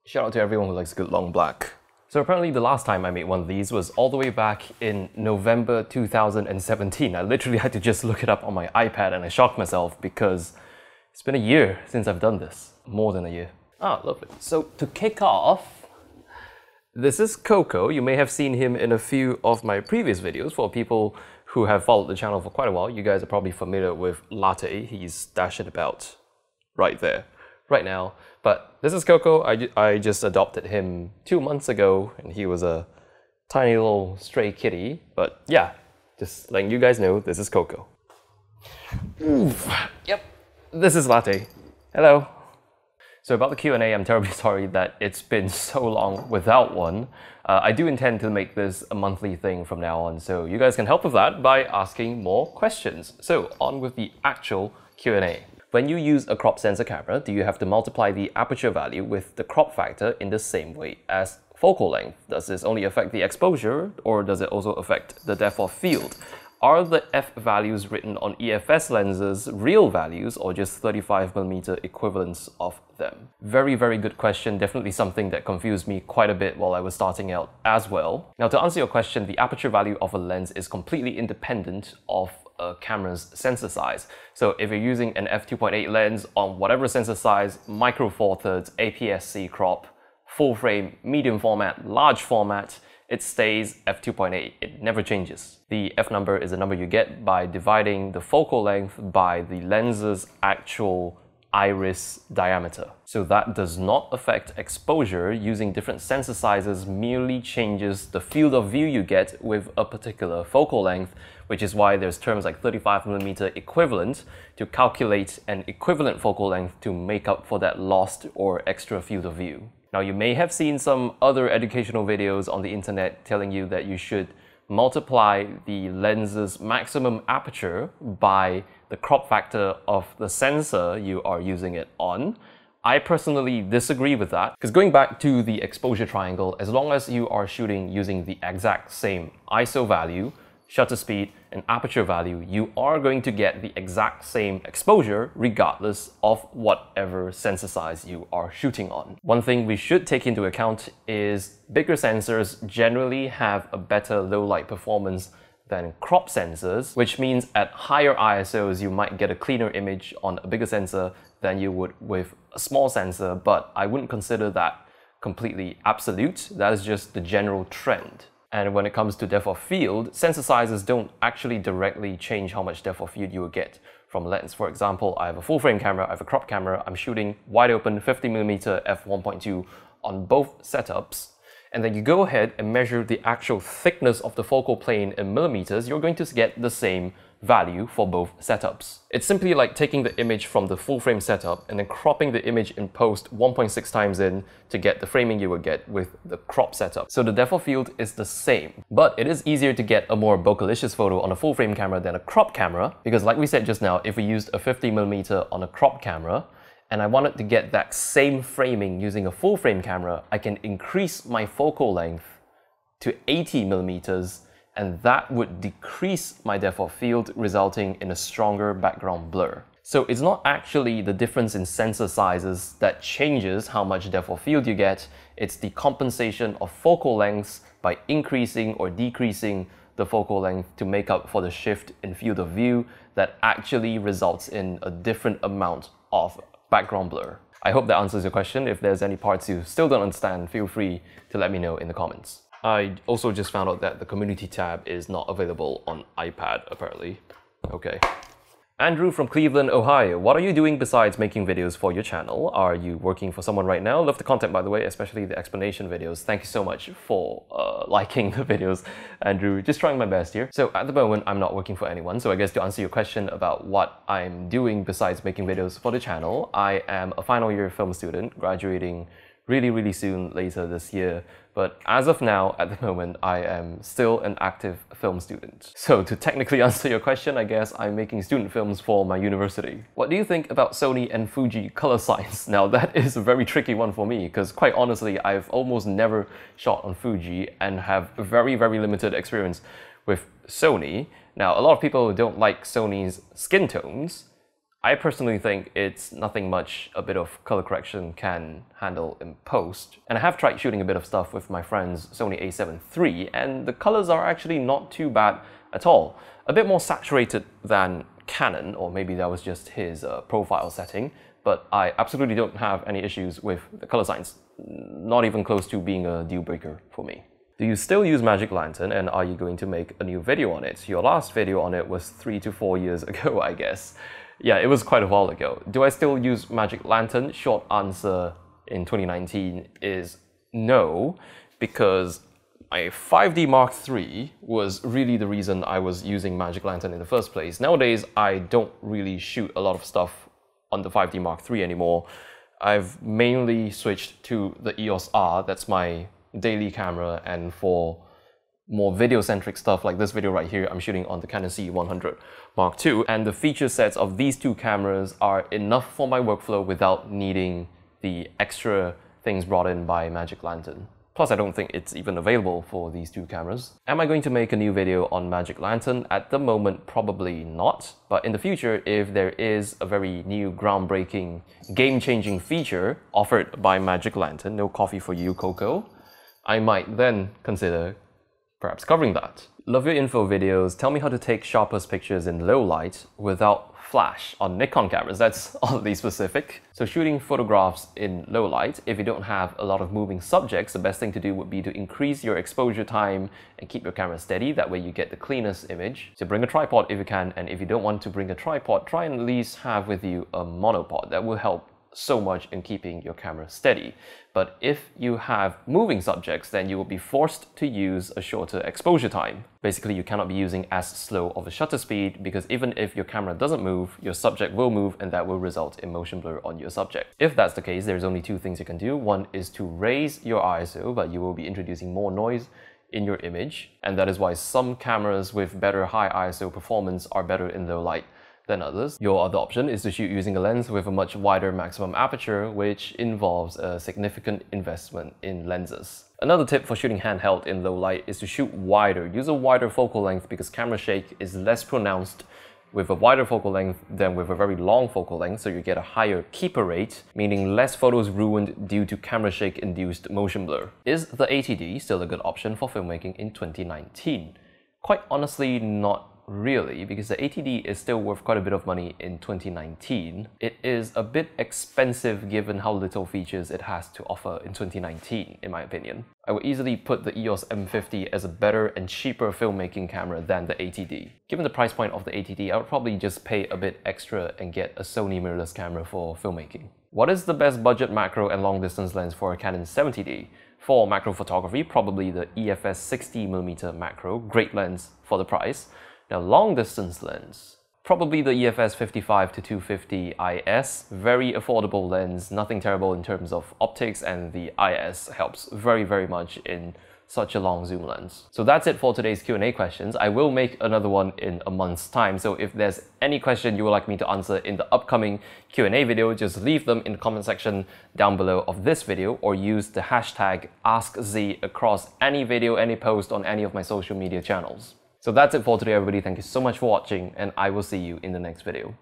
Shout out to everyone who likes good long black. So apparently the last time I made one of these was all the way back in November 2017. I literally had to just look it up on my iPad and I shocked myself because it's been a year since I've done this. More than a year. Ah, lovely. So to kick off, this is Coco. You may have seen him in a few of my previous videos. For people who have followed the channel for quite a while, you guys are probably familiar with Latte. He's dashing about right there, right now. But this is Coco. I just adopted him 2 months ago and he was a tiny little stray kitty. But yeah, just letting you guys know, this is Coco. Oof. Yep, this is Latte. Hello. So about the Q&A, I'm terribly sorry that it's been so long without one. I do intend to make this a monthly thing from now on, so you guys can help with that by asking more questions. So on with the actual Q&A. When you use a crop sensor camera, do you have to multiply the aperture value with the crop factor in the same way as focal length? Does this only affect the exposure, or does it also affect the depth of field? Are the f values written on EFS lenses real values or just 35mm equivalents of them? Very, very good question. Definitely something that confused me quite a bit while I was starting out as well. Now, to answer your question, the aperture value of a lens is completely independent of a camera's sensor size. So if you're using an f2.8 lens on whatever sensor size, micro four thirds, APS-C crop, full frame, medium format, large format, it stays f2.8, it never changes. The f number is the number you get by dividing the focal length by the lens's actual iris diameter. So that does not affect exposure. Using different sensor sizes merely changes the field of view you get with a particular focal length, which is why there's terms like 35mm equivalent to calculate an equivalent focal length to make up for that lost or extra field of view. Now, you may have seen some other educational videos on the internet telling you that you should multiply the lens's maximum aperture by the crop factor of the sensor you are using it on. I personally disagree with that, because going back to the exposure triangle, as long as you are shooting using the exact same ISO value, shutter speed, and aperture value, you are going to get the exact same exposure regardless of whatever sensor size you are shooting on. One thing we should take into account is bigger sensors generally have a better low light performance than crop sensors, which means at higher ISOs you might get a cleaner image on a bigger sensor than you would with a small sensor, but I wouldn't consider that completely absolute. That is just the general trend. And when it comes to depth of field, sensor sizes don't actually directly change how much depth of field you will get from a lens. For example, I have a full frame camera, I have a crop camera, I'm shooting wide open 50mm f1.2 on both setups. And then you go ahead and measure the actual thickness of the focal plane in millimeters, you're going to get the same value for both setups. It's simply like taking the image from the full frame setup and then cropping the image in post 1.6 times in to get the framing you would get with the crop setup. So the depth of field is the same, but it is easier to get a more bokeh-licious photo on a full frame camera than a crop camera, because like we said just now, if we used a 50mm on a crop camera, and I wanted to get that same framing using a full frame camera, I can increase my focal length to 80mm, and that would decrease my depth of field, resulting in a stronger background blur. So it's not actually the difference in sensor sizes that changes how much depth of field you get, it's the compensation of focal lengths by increasing or decreasing the focal length to make up for the shift in field of view that actually results in a different amount of background blur. I hope that answers your question. If there's any parts you still don't understand, feel free to let me know in the comments. I also just found out that the community tab is not available on iPad, apparently. Okay. Andrew from Cleveland, Ohio. What are you doing besides making videos for your channel? Are you working for someone right now? Love the content, by the way, especially the explanation videos. Thank you so much for liking the videos, Andrew. Just trying my best here. So at the moment, I'm not working for anyone. So I guess to answer your question about what I'm doing besides making videos for the channel, I am a final year film student, graduating really soon later this year. But as of now, at the moment, I am still an active film student. So to technically answer your question, I guess I'm making student films for my university. What do you think about Sony and Fuji color science? Now that is a very tricky one for me, because quite honestly, I've almost never shot on Fuji and have very limited experience with Sony. Now, a lot of people don't like Sony's skin tones. I personally think it's nothing much a bit of color correction can handle in post. And I have tried shooting a bit of stuff with my friend's Sony a7 III, and the colors are actually not too bad at all. A bit more saturated than Canon, or maybe that was just his profile setting, but I absolutely don't have any issues with the color science. Not even close to being a deal breaker for me. Do you still use Magic Lantern, and are you going to make a new video on it? Your last video on it was 3 to 4 years ago, I guess. Yeah, it was quite a while ago. Do I still use Magic Lantern? Short answer in 2019 is no, because my 5D Mark III was really the reason I was using Magic Lantern in the first place. Nowadays, I don't really shoot a lot of stuff on the 5D Mark III anymore. I've mainly switched to the EOS R, that's my daily camera, and for more video-centric stuff like this video right here, I'm shooting on the Canon CE100 Mark II, and the feature sets of these two cameras are enough for my workflow without needing the extra things brought in by Magic Lantern. Plus, I don't think it's even available for these two cameras. Am I going to make a new video on Magic Lantern? At the moment, probably not. But in the future, if there is a very new, groundbreaking, game-changing feature offered by Magic Lantern, no coffee for you, Coco, I might then consider perhaps covering that. Love your info videos. Tell me how to take sharpest pictures in low light without flash on Nikon cameras. That's oddly specific. So shooting photographs in low light, if you don't have a lot of moving subjects, the best thing to do would be to increase your exposure time and keep your camera steady. That way you get the cleanest image. So bring a tripod if you can, and if you don't want to bring a tripod, try and at least have with you a monopod. That will help so much in keeping your camera steady. But if you have moving subjects, then you will be forced to use a shorter exposure time. Basically, you cannot be using as slow of a shutter speed, because even if your camera doesn't move, your subject will move, and that will result in motion blur on your subject. If that's the case, there's only two things you can do. One is to raise your ISO, but you will be introducing more noise in your image, and that is why some cameras with better high ISO performance are better in low light than others. Your other option is to shoot using a lens with a much wider maximum aperture, which involves a significant investment in lenses. Another tip for shooting handheld in low light is to shoot wider. Use a wider focal length because camera shake is less pronounced with a wider focal length than with a very long focal length, so you get a higher keeper rate, meaning less photos ruined due to camera shake induced motion blur. Is the ATD still a good option for filmmaking in 2019? Quite honestly, not really, because the ATD is still worth quite a bit of money in 2019. It is a bit expensive given how little features it has to offer in 2019, in my opinion. I would easily put the EOS M50 as a better and cheaper filmmaking camera than the ATD. Given the price point of the ATD, I would probably just pay a bit extra and get a Sony mirrorless camera for filmmaking. What is the best budget macro and long distance lens for a Canon 70D? For macro photography, probably the EFS 60mm macro, great lens for the price. Now, long distance lens, probably the EFS 55-250 IS, very affordable lens, nothing terrible in terms of optics, and the IS helps very, very much in such a long zoom lens. So that's it for today's Q&A questions. I will make another one in a month's time, so if there's any question you would like me to answer in the upcoming Q&A video, just leave them in the comment section down below of this video, or use the hashtag AskZ across any video, any post on any of my social media channels. So that's it for today, everybody. Thank you so much for watching, and I will see you in the next video.